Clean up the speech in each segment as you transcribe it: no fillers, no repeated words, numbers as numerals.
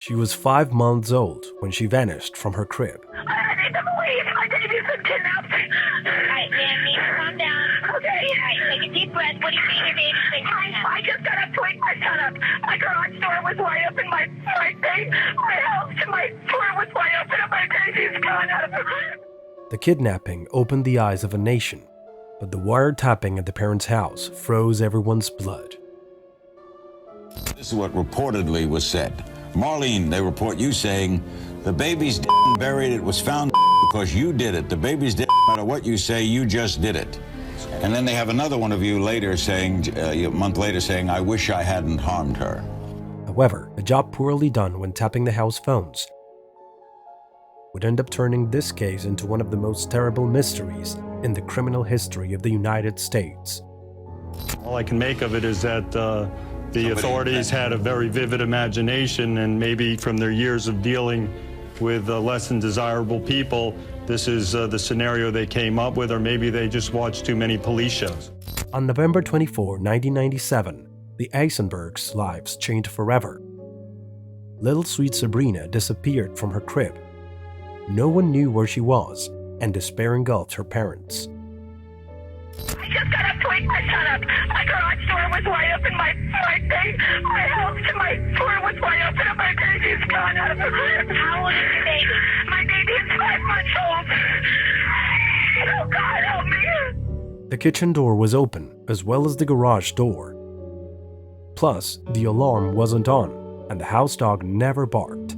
She was 5 months old when she vanished from her crib. I need the police. My baby's been kidnapped. Alright, Nancy, calm down. Okay. Alright, take a deep breath. What do you mean your baby's been kidnapped? I just got up to wake my son up. My garage door was wide open. My house and my door was wide open and my baby's gone out of the room. The kidnapping opened the eyes of a nation, but the wiretapping at the parents' house froze everyone's blood. This is what reportedly was said. Marlene, they report you saying, the baby's dead and buried. It was found because you did it. The baby's dead. No matter what you say, you just did it. And then they have another one of you later saying, a month later saying, I wish I hadn't harmed her. However, a job poorly done when tapping the house phones would end up turning this case into one of the most terrible mysteries in the criminal history of the United States. All I can make of it is that the authorities had a very vivid imagination, and maybe from their years of dealing with less than desirable people, this is the scenario they came up with, or maybe they just watched too many police shows. On November 24, 1997, the Aisenbergs' lives changed forever. Little sweet Sabrina disappeared from her crib. No one knew where she was, and despair engulfed her parents. I just got up to wake my son up. My garage door was wide open. My house and my door was wide open and my baby's gone out of the room. How old is your baby? My baby is 5 months old. Oh God, help me. The kitchen door was open, as well as the garage door. Plus, the alarm wasn't on, and the house dog never barked.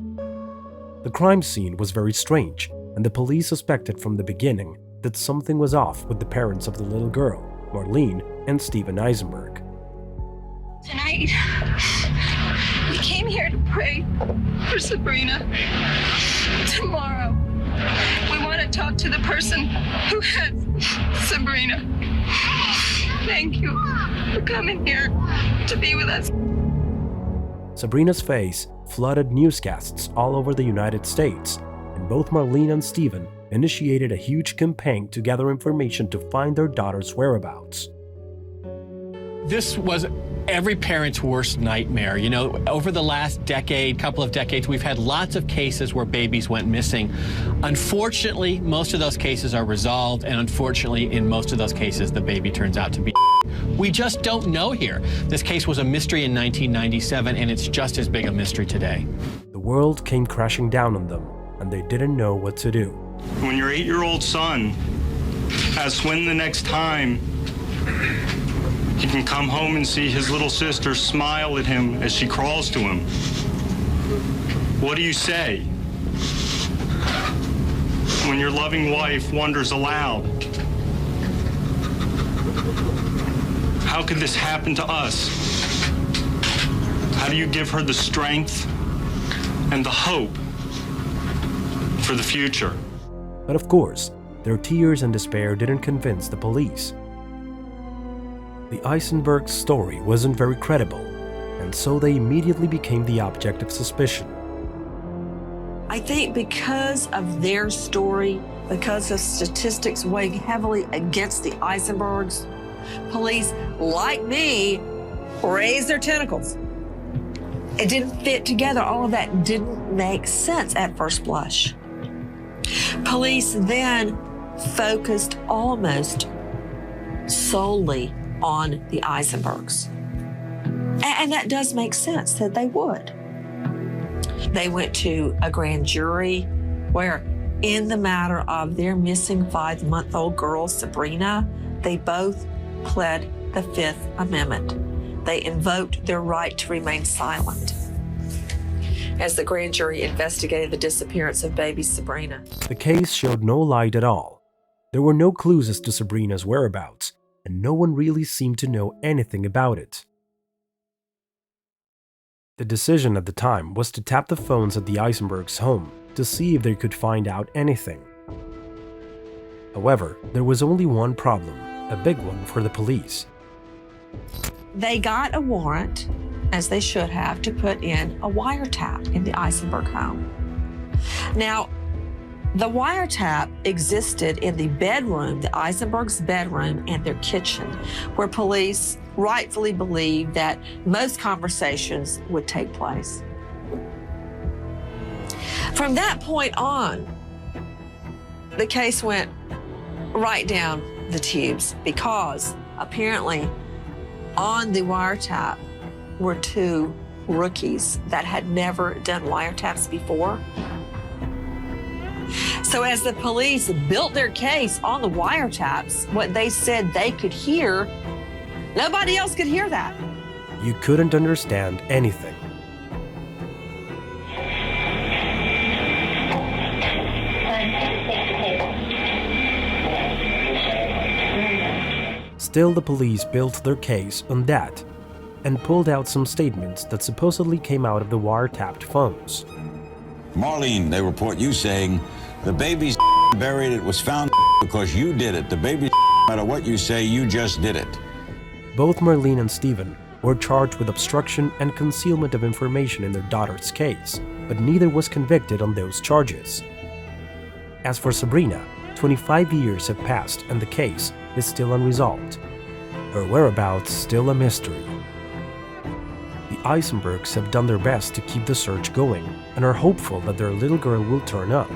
The crime scene was very strange, and the police suspected from the beginning that something was off with the parents of the little girl, Marlene and Sabrina Aisenberg. Tonight, we came here to pray for Sabrina. Tomorrow, we want to talk to the person who has Sabrina. Thank you for coming here to be with us. Sabrina's face flooded newscasts all over the United States, and both Marlene and Stephen initiated a huge campaign to gather information to find their daughter's whereabouts. This was every parent's worst nightmare. You know, over the last couple of decades, we've had lots of cases where babies went missing. Unfortunately, most of those cases are resolved, and unfortunately, in most of those cases, the baby turns out to be We just don't know here. This case was a mystery in 1997, and it's just as big a mystery today. The world came crashing down on them, and they didn't know what to do. When your 8-year-old son asks when the next time he can come home and see his little sister smile at him as she crawls to him, what do you say? When your loving wife wonders aloud, how could this happen to us? How do you give her the strength and the hope for the future? But of course, their tears and despair didn't convince the police. The Aisenbergs' story wasn't very credible, and so they immediately became the object of suspicion. I think because of their story, because of statistics weighing heavily against the Aisenbergs, police, like me, raised their tentacles. It didn't fit together. All of that didn't make sense at first blush. Police then focused almost solely on the Aisenbergs. And that does make sense that they would. They went to a grand jury where, in the matter of their missing 5-month-old girl, Sabrina, they both pled the Fifth Amendment. They invoked their right to remain silent as the grand jury investigated the disappearance of baby Sabrina. The case showed no light at all. There were no clues as to Sabrina's whereabouts, and no one really seemed to know anything about it. The decision at the time was to tap the phones at the Aisenbergs' home to see if they could find out anything. However, there was only one problem, a big one for the police. They got a warrant, as they should have, to put in a wiretap in the Aisenberg home. Now, the wiretap existed in the bedroom, the Aisenbergs' bedroom, and their kitchen, where police rightfully believed that most conversations would take place. From that point on, the case went right down the tubes because apparently on the wiretap were two rookies that had never done wiretaps before. So as the police built their case on the wiretaps, what they said they could hear, nobody else could hear that. You couldn't understand anything. Still, the police built their case on that and pulled out some statements that supposedly came out of the wiretapped phones. Marlene, they report you saying, the baby's buried, it was found because you did it. The baby's no matter what you say, you just did it. Both Marlene and Stephen were charged with obstruction and concealment of information in their daughter's case, but neither was convicted on those charges. As for Sabrina, 25 years have passed and the case is still unresolved. Her whereabouts still a mystery. The Aisenbergs have done their best to keep the search going and are hopeful that their little girl will turn up.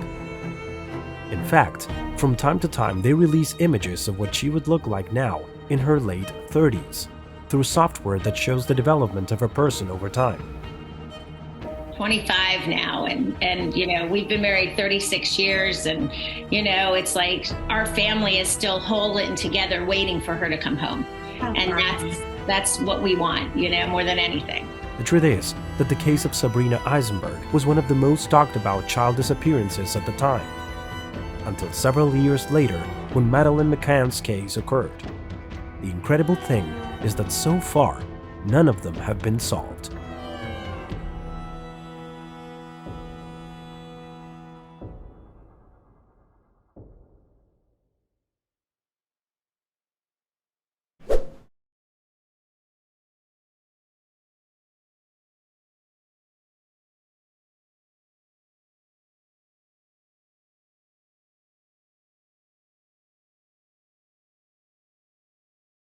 In fact, from time to time they release images of what she would look like now in her late 30s through software that shows the development of a person over time. 25 now, and you know, we've been married 36 years, and you know, it's like our family is still whole and together waiting for her to come home. And that's what we want, you know, more than anything. The truth is that the case of Sabrina Aisenberg was one of the most talked about child disappearances at the time, until several years later when Madeleine McCann's case occurred. The incredible thing is that so far, none of them have been solved.